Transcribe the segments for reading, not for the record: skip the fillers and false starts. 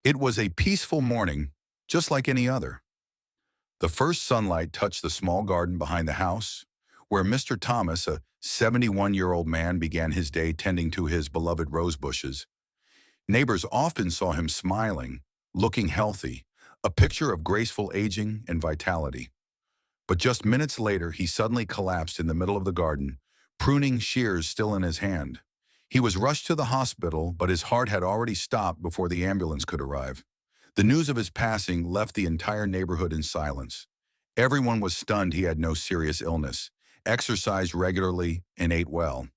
It was a peaceful morning, just like any other. The first sunlight touched the small garden behind the house, where Mr. Thomas, a 71-year-old man, began his day tending to his beloved rose bushes. Neighbors often saw him smiling, looking healthy, a picture of graceful aging and vitality. But just minutes later, he suddenly collapsed in the middle of the garden, pruning shears still in his hand. He was rushed to the hospital, but his heart had already stopped before the ambulance could arrive. The news of his passing left the entire neighborhood in silence. Everyone was stunned he had no serious illness, exercised regularly, and ate well.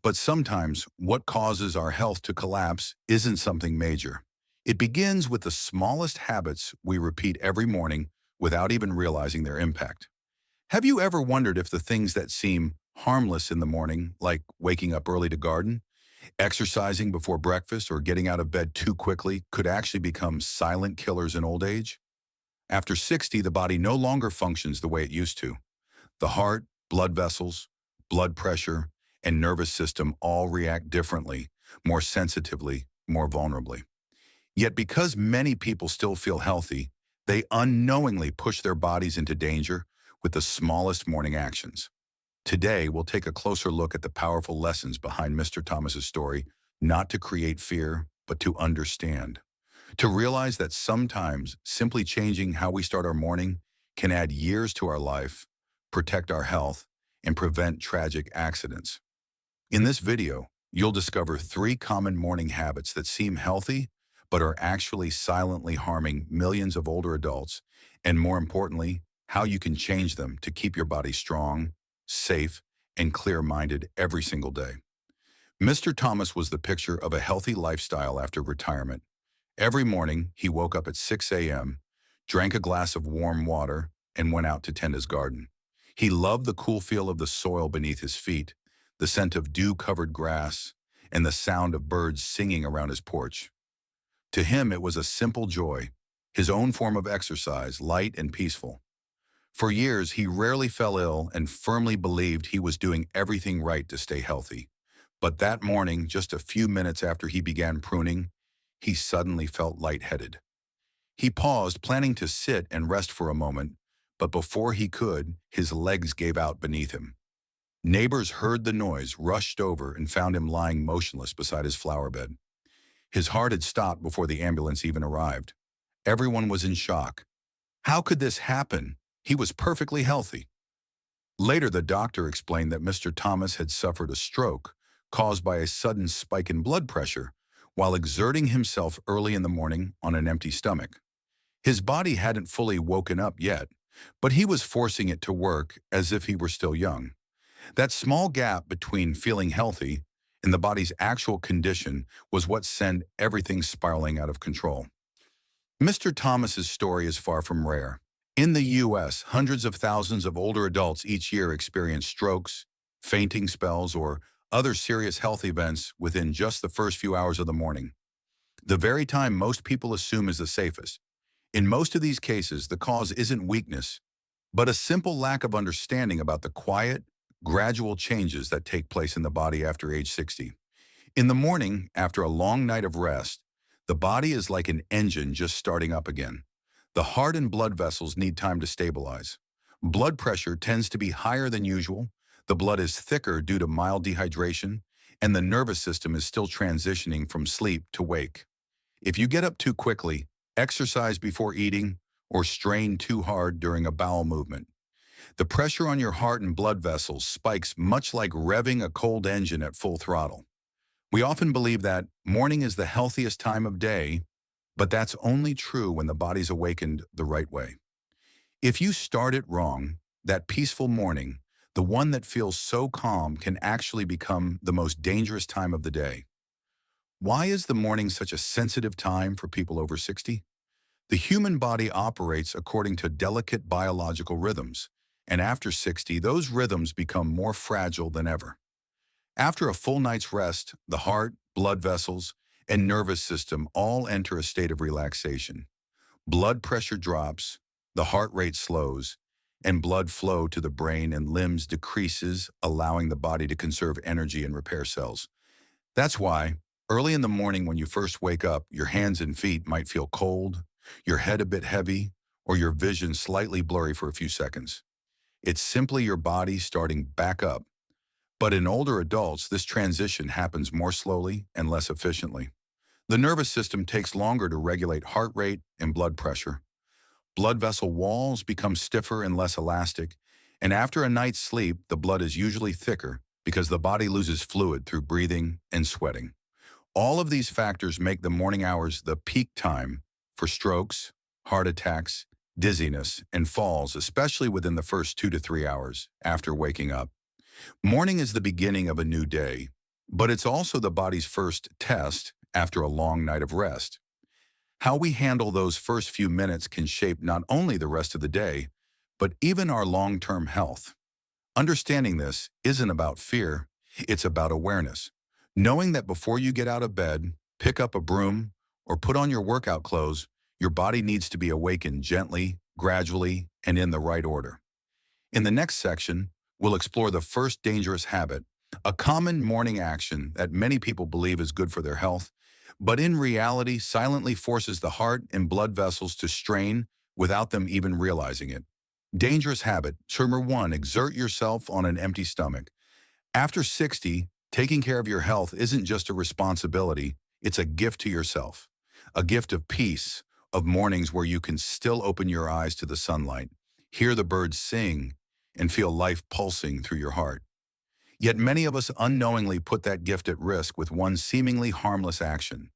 But sometimes, what causes our health to collapse isn't something major. It begins with the smallest habits we repeat every morning without even realizing their impact. Have you ever wondered if the things that seem harmless in the morning, like waking up early to garden, exercising before breakfast, or getting out of bed too quickly, could actually become silent killers in old age? After 60, the body no longer functions the way it used to. The heart, blood vessels, blood pressure, and nervous system all react differently, more sensitively, more vulnerably. Yet because many people still feel healthy, they unknowingly push their bodies into danger with the smallest morning actions. Today, we'll take a closer look at the powerful lessons behind Mr. Thomas's story, not to create fear, but to understand. To realize that sometimes simply changing how we start our morning can add years to our life, protect our health, and prevent tragic accidents. In this video, you'll discover 3 common morning habits that seem healthy, but are actually silently harming millions of older adults, and more importantly, how you can change them to keep your body strong, safe, and clear-minded every single day. Mr. Thomas was the picture of a healthy lifestyle after retirement. Every morning, he woke up at 6 a.m., drank a glass of warm water, and went out to tend his garden. He loved the cool feel of the soil beneath his feet, the scent of dew-covered grass, and the sound of birds singing around his porch. To him, it was a simple joy, his own form of exercise, light and peaceful. For years, he rarely fell ill and firmly believed he was doing everything right to stay healthy. But that morning, just a few minutes after he began pruning, he suddenly felt lightheaded. He paused, planning to sit and rest for a moment, but before he could, his legs gave out beneath him. Neighbors heard the noise, rushed over, and found him lying motionless beside his flower bed. His heart had stopped before the ambulance even arrived. Everyone was in shock. How could this happen? He was perfectly healthy. Later, the doctor explained that Mr. Thomas had suffered a stroke caused by a sudden spike in blood pressure while exerting himself early in the morning on an empty stomach. His body hadn't fully woken up yet, but he was forcing it to work as if he were still young. That small gap between feeling healthy and the body's actual condition was what sent everything spiraling out of control. Mr. Thomas's story is far from rare. In the U.S., hundreds of thousands of older adults each year experience strokes, fainting spells, or other serious health events within just the first few hours of the morning, the very time most people assume is the safest. In most of these cases, the cause isn't weakness, but a simple lack of understanding about the quiet, gradual changes that take place in the body after age 60. In the morning, after a long night of rest, the body is like an engine just starting up again. The heart and blood vessels need time to stabilize. Blood pressure tends to be higher than usual, the blood is thicker due to mild dehydration, and the nervous system is still transitioning from sleep to wake. If you get up too quickly, exercise before eating, or strain too hard during a bowel movement, the pressure on your heart and blood vessels spikes much like revving a cold engine at full throttle. We often believe that morning is the healthiest time of day, but that's only true when the body's awakened the right way. If you start it wrong, that peaceful morning, the one that feels so calm, can actually become the most dangerous time of the day. Why is the morning such a sensitive time for people over 60? The human body operates according to delicate biological rhythms, and after 60, those rhythms become more fragile than ever. After a full night's rest, the heart, blood vessels, and nervous system all enter a state of relaxation. Blood pressure drops, the heart rate slows, and blood flow to the brain and limbs decreases, allowing the body to conserve energy and repair cells. That's why, Early in the morning when you first wake up, your hands and feet might feel cold, your head a bit heavy, or your vision slightly blurry for a few seconds. It's simply your body starting back up. But in older adults, this transition happens more slowly and less efficiently. The nervous system takes longer to regulate heart rate and blood pressure. Blood vessel walls become stiffer and less elastic, and after a night's sleep, the blood is usually thicker because the body loses fluid through breathing and sweating. All of these factors make the morning hours the peak time for strokes, heart attacks, dizziness, and falls, especially within the first 2 to 3 hours after waking up. Morning is the beginning of a new day, but it's also the body's first test after a long night of rest. How we handle those first few minutes can shape not only the rest of the day, but even our long-term health. Understanding this isn't about fear, it's about awareness. Knowing that before you get out of bed, pick up a broom, or put on your workout clothes, your body needs to be awakened gently, gradually, and in the right order. In the next section, we'll explore the first dangerous habit, a common morning action that many people believe is good for their health, but in reality silently forces the heart and blood vessels to strain without them even realizing it. Dangerous habit. Number 1, exert yourself on an empty stomach. After 60, taking care of your health isn't just a responsibility, it's a gift to yourself. A gift of peace, of mornings where you can still open your eyes to the sunlight, hear the birds sing, and feel life pulsing through your heart. Yet many of us unknowingly put that gift at risk with one seemingly harmless action: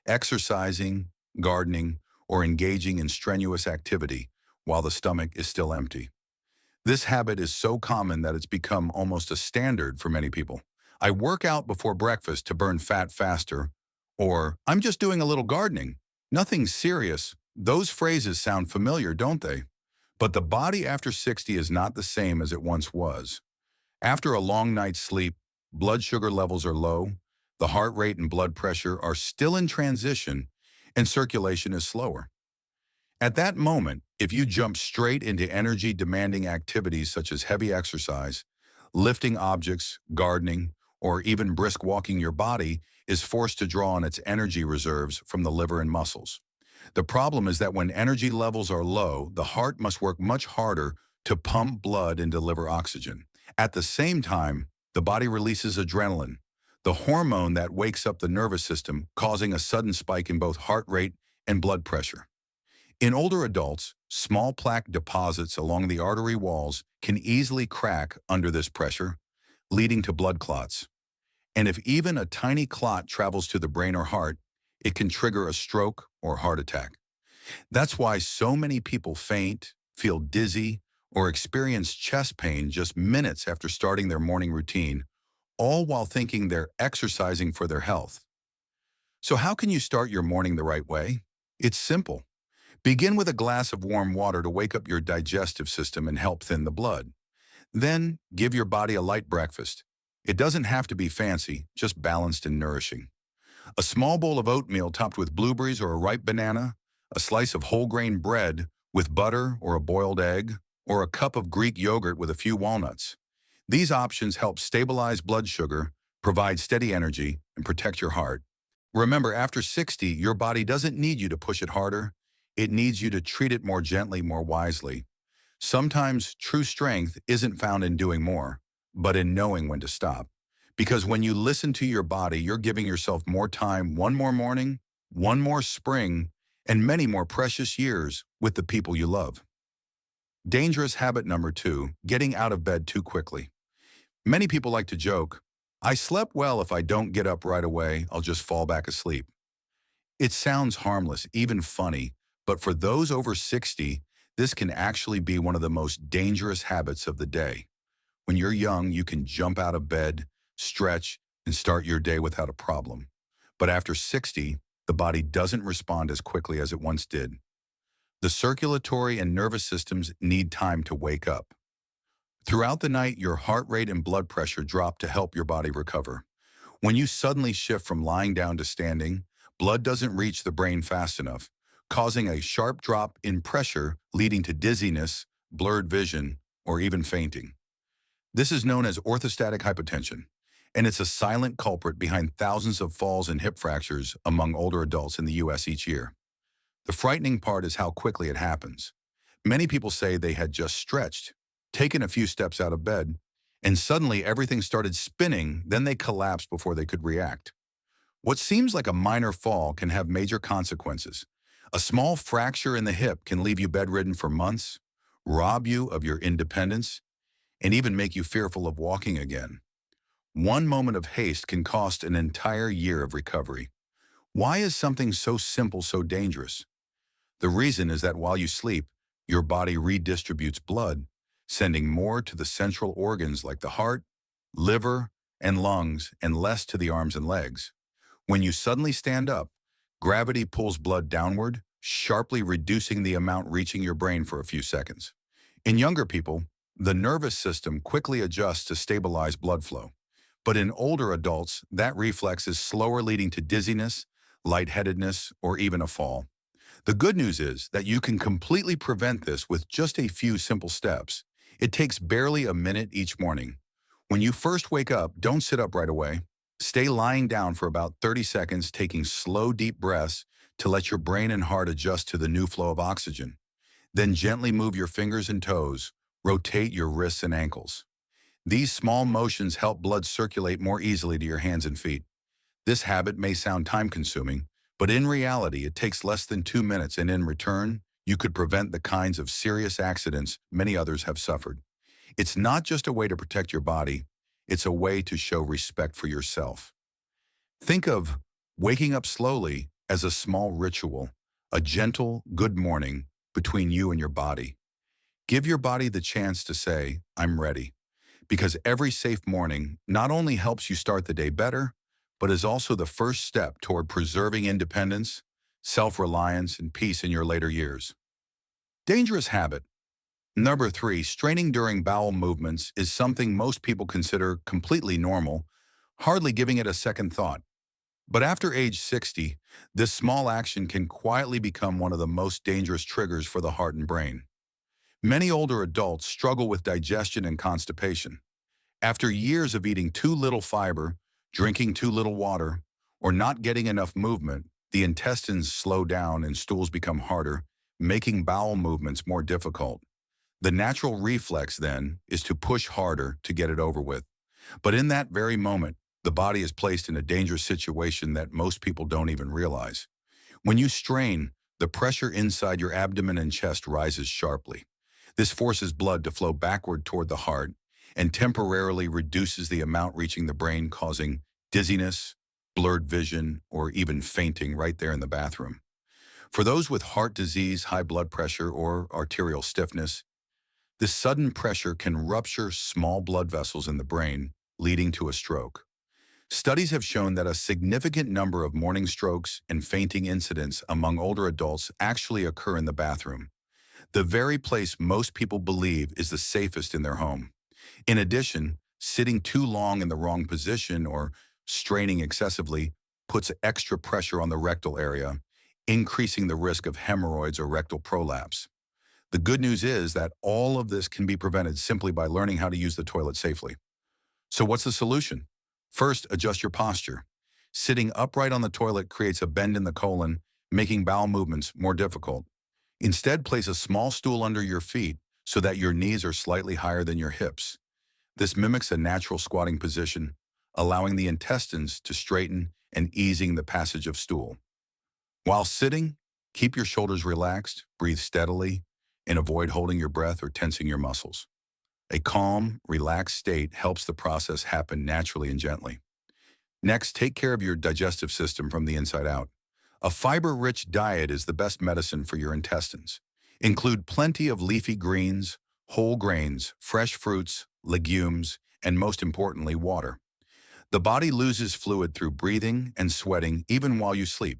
exercising, gardening, or engaging in strenuous activity while the stomach is still empty. This habit is so common that it's become almost a standard for many people. I work out before breakfast to burn fat faster, or I'm just doing a little gardening. Nothing serious. Those phrases sound familiar, don't they? But the body after 60 is not the same as it once was. After a long night's sleep, blood sugar levels are low, the heart rate and blood pressure are still in transition, and circulation is slower. At that moment, if you jump straight into energy-demanding activities such as heavy exercise, lifting objects, gardening, or even brisk walking, your body is forced to draw on its energy reserves from the liver and muscles. The problem is that when energy levels are low, the heart must work much harder to pump blood and deliver oxygen. At the same time, the body releases adrenaline, the hormone that wakes up the nervous system, causing a sudden spike in both heart rate and blood pressure. In older adults, small plaque deposits along the artery walls can easily crack under this pressure, leading to blood clots. And if even a tiny clot travels to the brain or heart, it can trigger a stroke or heart attack. That's why so many people faint, feel dizzy, or experience chest pain just minutes after starting their morning routine, all while thinking they're exercising for their health. So how can you start your morning the right way? It's simple. Begin with a glass of warm water to wake up your digestive system and help thin the blood. Then, give your body a light breakfast. It doesn't have to be fancy, just balanced and nourishing. A small bowl of oatmeal topped with blueberries or a ripe banana, a slice of whole grain bread with butter or a boiled egg, or a cup of Greek yogurt with a few walnuts. These options help stabilize blood sugar, provide steady energy, and protect your heart. Remember, after 60, your body doesn't need you to push it harder. It needs you to treat it more gently, more wisely. Sometimes true strength isn't found in doing more, but in knowing when to stop. Because when you listen to your body, you're giving yourself more time, one more morning, one more spring, and many more precious years with the people you love. Dangerous habit number 2, getting out of bed too quickly. Many people like to joke, I slept well. If I don't get up right away, I'll just fall back asleep. It sounds harmless, even funny, but for those over 60, this can actually be one of the most dangerous habits of the day. When you're young, you can jump out of bed, stretch, and start your day without a problem. But after 60, the body doesn't respond as quickly as it once did. The circulatory and nervous systems need time to wake up. Throughout the night, your heart rate and blood pressure drop to help your body recover. When you suddenly shift from lying down to standing, blood doesn't reach the brain fast enough, causing a sharp drop in pressure leading to dizziness, blurred vision, or even fainting. This is known as orthostatic hypotension, and it's a silent culprit behind thousands of falls and hip fractures among older adults in the U.S. each year. The frightening part is how quickly it happens. Many people say they had just stretched, taken a few steps out of bed, and suddenly everything started spinning, then they collapsed before they could react. What seems like a minor fall can have major consequences. A small fracture in the hip can leave you bedridden for months, rob you of your independence, and even make you fearful of walking again. One moment of haste can cost an entire year of recovery. Why is something so simple so dangerous? The reason is that while you sleep, your body redistributes blood, sending more to the central organs like the heart, liver, and lungs, and less to the arms and legs. When you suddenly stand up, gravity pulls blood downward, sharply reducing the amount reaching your brain for a few seconds. In younger people, the nervous system quickly adjusts to stabilize blood flow. But in older adults, that reflex is slower, leading to dizziness, lightheadedness, or even a fall. The good news is that you can completely prevent this with just a few simple steps. It takes barely a minute each morning. When you first wake up, don't sit up right away. Stay lying down for about 30 seconds, taking slow, deep breaths to let your brain and heart adjust to the new flow of oxygen. Then gently move your fingers and toes, rotate your wrists and ankles. These small motions help blood circulate more easily to your hands and feet. This habit may sound time-consuming, but in reality, it takes less than 2 minutes, and in return, you could prevent the kinds of serious accidents many others have suffered. It's not just a way to protect your body, it's a way to show respect for yourself. Think of waking up slowly as a small ritual, a gentle good morning between you and your body. Give your body the chance to say, I'm ready, because every safe morning not only helps you start the day better, but is also the first step toward preserving independence, self-reliance, and peace in your later years. Dangerous habit. Number 3, straining during bowel movements is something most people consider completely normal, hardly giving it a second thought. But after age 60, this small action can quietly become one of the most dangerous triggers for the heart and brain. Many older adults struggle with digestion and constipation. After years of eating too little fiber, drinking too little water, or not getting enough movement, the intestines slow down and stools become harder, making bowel movements more difficult. The natural reflex, then, is to push harder to get it over with. But in that very moment, the body is placed in a dangerous situation that most people don't even realize. When you strain, the pressure inside your abdomen and chest rises sharply. This forces blood to flow backward toward the heart and temporarily reduces the amount reaching the brain, causing dizziness, blurred vision, or even fainting right there in the bathroom. For those with heart disease, high blood pressure, or arterial stiffness, this sudden pressure can rupture small blood vessels in the brain, leading to a stroke. Studies have shown that a significant number of morning strokes and fainting incidents among older adults actually occur in the bathroom, the very place most people believe is the safest in their home. In addition, sitting too long in the wrong position or straining excessively puts extra pressure on the rectal area, increasing the risk of hemorrhoids or rectal prolapse. The good news is that all of this can be prevented simply by learning how to use the toilet safely. So what's the solution? First, adjust your posture. Sitting upright on the toilet creates a bend in the colon, making bowel movements more difficult. Instead, place a small stool under your feet so that your knees are slightly higher than your hips. This mimics a natural squatting position, allowing the intestines to straighten and easing the passage of stool. While sitting, keep your shoulders relaxed, breathe steadily, and avoid holding your breath or tensing your muscles. A calm, relaxed state helps the process happen naturally and gently. Next, take care of your digestive system from the inside out. A fiber-rich diet is the best medicine for your intestines. Include plenty of leafy greens, whole grains, fresh fruits, legumes, and most importantly, water. The body loses fluid through breathing and sweating even while you sleep.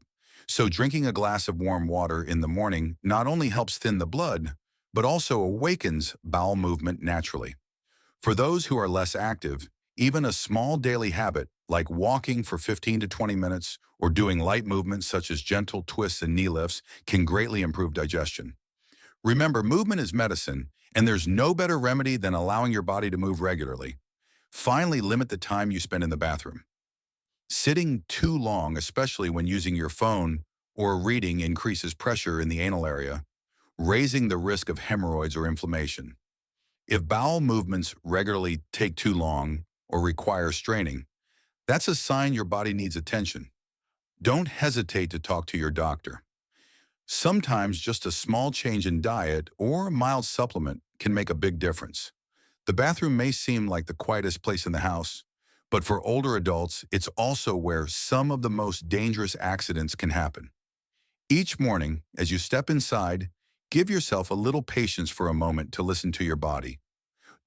So drinking a glass of warm water in the morning not only helps thin the blood, but also awakens bowel movement naturally. For those who are less active, even a small daily habit like walking for 15 to 20 minutes or doing light movements such as gentle twists and knee lifts can greatly improve digestion. Remember, movement is medicine, and there's no better remedy than allowing your body to move regularly. Finally, limit the time you spend in the bathroom. Sitting too long, especially when using your phone or reading, increases pressure in the anal area, raising the risk of hemorrhoids or inflammation. If bowel movements regularly take too long or require straining, that's a sign your body needs attention. Don't hesitate to talk to your doctor. Sometimes just a small change in diet or a mild supplement can make a big difference. The bathroom may seem like the quietest place in the house, but for older adults, it's also where some of the most dangerous accidents can happen. Each morning, as you step inside, give yourself a little patience for a moment to listen to your body.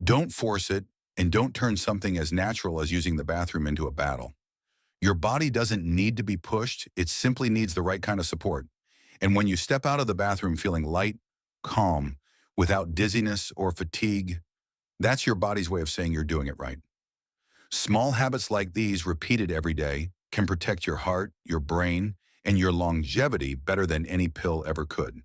Don't force it, and don't turn something as natural as using the bathroom into a battle. Your body doesn't need to be pushed, it simply needs the right kind of support. And when you step out of the bathroom feeling light, calm, without dizziness or fatigue, that's your body's way of saying you're doing it right. Small habits like these, repeated every day, can protect your heart, your brain, and your longevity better than any pill ever could.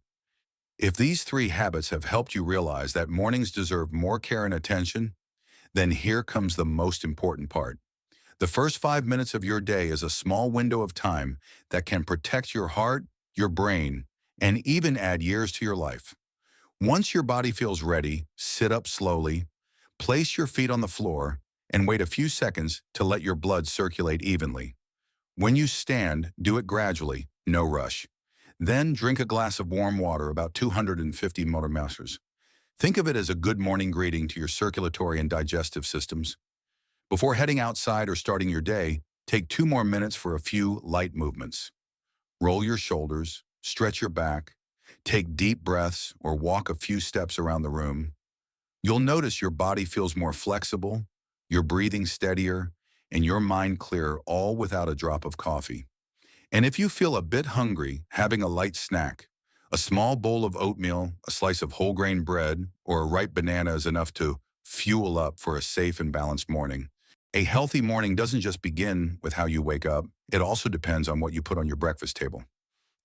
If these three habits have helped you realize that mornings deserve more care and attention, then here comes the most important part. The first 5 minutes of your day is a small window of time that can protect your heart, your brain, and even add years to your life. Once your body feels ready, sit up slowly, place your feet on the floor, and wait a few seconds to let your blood circulate evenly. When you stand, do it gradually, no rush. Then drink a glass of warm water, about 250 milliliters. Think of it as a good morning greeting to your circulatory and digestive systems. Before heading outside or starting your day, take 2 more minutes for a few light movements. Roll your shoulders, stretch your back, take deep breaths, or walk a few steps around the room. You'll notice your body feels more flexible, your breathing steadier, and your mind clearer, all without a drop of coffee. And if you feel a bit hungry, having a light snack, a small bowl of oatmeal, a slice of whole grain bread, or a ripe banana is enough to fuel up for a safe and balanced morning. A healthy morning doesn't just begin with how you wake up, it also depends on what you put on your breakfast table.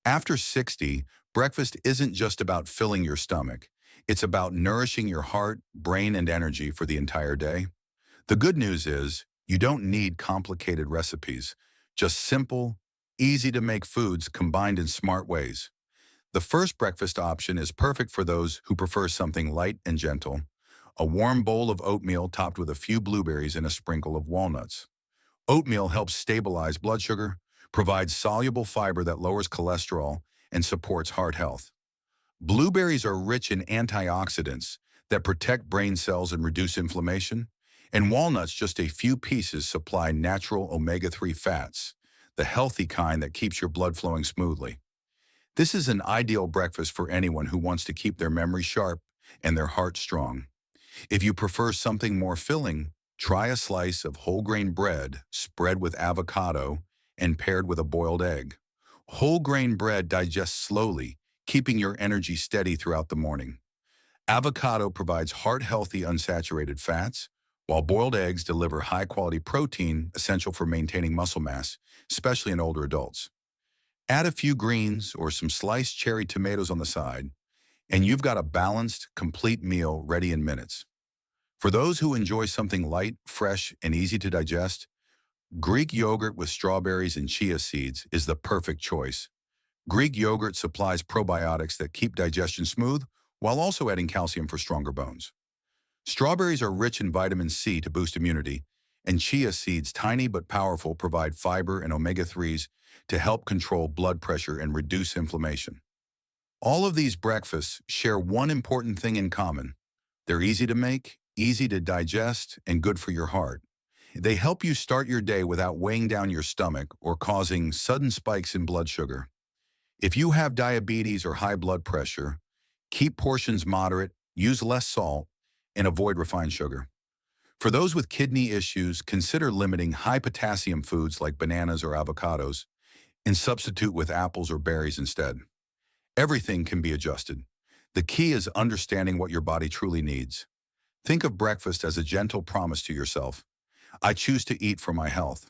After 60, breakfast isn't just about filling your stomach. It's about nourishing your heart, brain, and energy for the entire day. The good news is you don't need complicated recipes, just simple, easy-to-make foods combined in smart ways. The first breakfast option is perfect for those who prefer something light and gentle. A warm bowl of oatmeal topped with a few blueberries and a sprinkle of walnuts. Oatmeal helps stabilize blood sugar, provides soluble fiber that lowers cholesterol, and supports heart health. Blueberries are rich in antioxidants that protect brain cells and reduce inflammation, and walnuts, just a few pieces, supply natural omega-3 fats, the healthy kind that keeps your blood flowing smoothly. This is an ideal breakfast for anyone who wants to keep their memory sharp and their heart strong. If you prefer something more filling, try a slice of whole grain bread spread with avocado and paired with a boiled egg. Whole grain bread digests slowly, keeping your energy steady throughout the morning. Avocado provides heart-healthy unsaturated fats, while boiled eggs deliver high-quality protein essential for maintaining muscle mass, especially in older adults. Add a few greens or some sliced cherry tomatoes on the side, and you've got a balanced, complete meal ready in minutes. For those who enjoy something light, fresh, and easy to digest, Greek yogurt with strawberries and chia seeds is the perfect choice. Greek yogurt supplies probiotics that keep digestion smooth while also adding calcium for stronger bones. Strawberries are rich in vitamin C to boost immunity, and chia seeds, tiny but powerful, provide fiber and omega-3s to help control blood pressure and reduce inflammation. All of these breakfasts share one important thing in common. They're easy to make, easy to digest, and good for your heart. They help you start your day without weighing down your stomach or causing sudden spikes in blood sugar. If you have diabetes or high blood pressure, keep portions moderate, use less salt, and avoid refined sugar. For those with kidney issues, consider limiting high potassium foods like bananas or avocados and substitute with apples or berries instead. Everything can be adjusted. The key is understanding what your body truly needs. Think of breakfast as a gentle promise to yourself. I choose to eat for my health.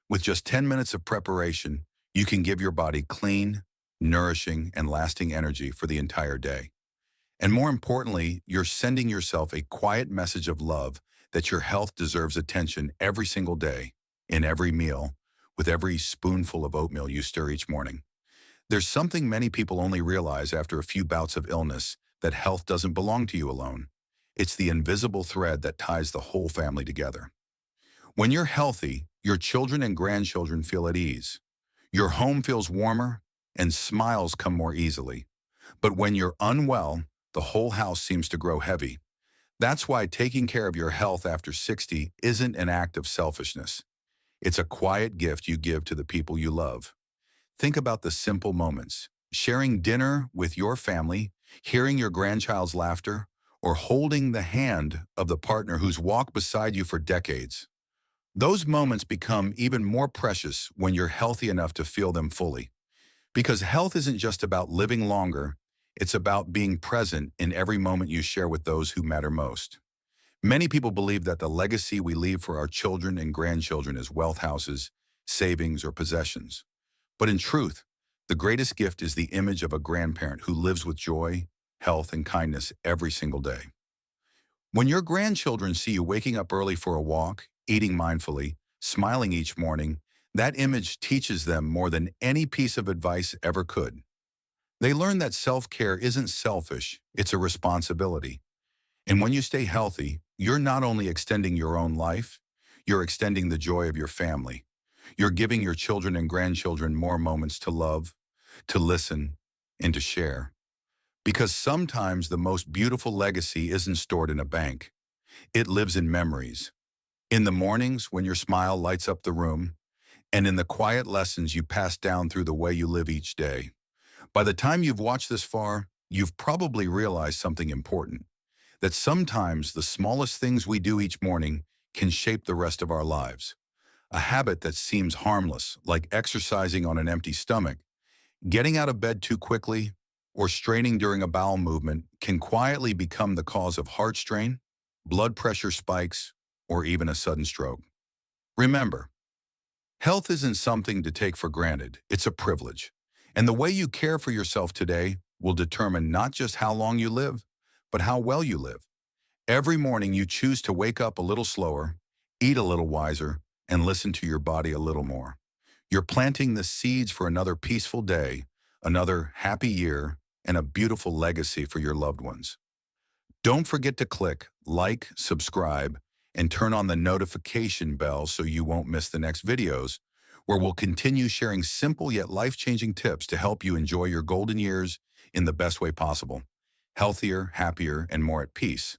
With just 10 minutes of preparation, you can give your body clean, nourishing, and lasting energy for the entire day. And more importantly, you're sending yourself a quiet message of love that your health deserves attention every single day, in every meal, with every spoonful of oatmeal you stir each morning. There's something many people only realize after a few bouts of illness, that health doesn't belong to you alone. It's the invisible thread that ties the whole family together. When you're healthy, your children and grandchildren feel at ease. Your home feels warmer, and smiles come more easily. But when you're unwell, the whole house seems to grow heavy. That's why taking care of your health after 60 isn't an act of selfishness. It's a quiet gift you give to the people you love. Think about the simple moments: sharing dinner with your family, hearing your grandchild's laughter, or holding the hand of the partner who's walked beside you for decades. Those moments become even more precious when you're healthy enough to feel them fully. Because health isn't just about living longer, it's about being present in every moment you share with those who matter most. Many people believe that the legacy we leave for our children and grandchildren is wealth, houses, savings, or possessions. But in truth, the greatest gift is the image of a grandparent who lives with joy, health, and kindness every single day. When your grandchildren see you waking up early for a walk, eating mindfully, smiling each morning, that image teaches them more than any piece of advice ever could. They learn that self-care isn't selfish, it's a responsibility. And when you stay healthy, you're not only extending your own life, you're extending the joy of your family. You're giving your children and grandchildren more moments to love, to listen, and to share. Because sometimes the most beautiful legacy isn't stored in a bank. It lives in memories. In the mornings when your smile lights up the room, and in the quiet lessons you pass down through the way you live each day. By the time you've watched this far, you've probably realized something important: that sometimes the smallest things we do each morning can shape the rest of our lives. A habit that seems harmless, like exercising on an empty stomach, getting out of bed too quickly, or straining during a bowel movement, can quietly become the cause of heart strain, blood pressure spikes, or even a sudden stroke. Remember, health isn't something to take for granted, it's a privilege. And the way you care for yourself today will determine not just how long you live, but how well you live. Every morning you choose to wake up a little slower, eat a little wiser, and listen to your body a little more. You're planting the seeds for another peaceful day, another happy year, and a beautiful legacy for your loved ones. Don't forget to click like, subscribe, and turn on the notification bell so you won't miss the next videos, where we'll continue sharing simple yet life-changing tips to help you enjoy your golden years in the best way possible: healthier, happier, and more at peace.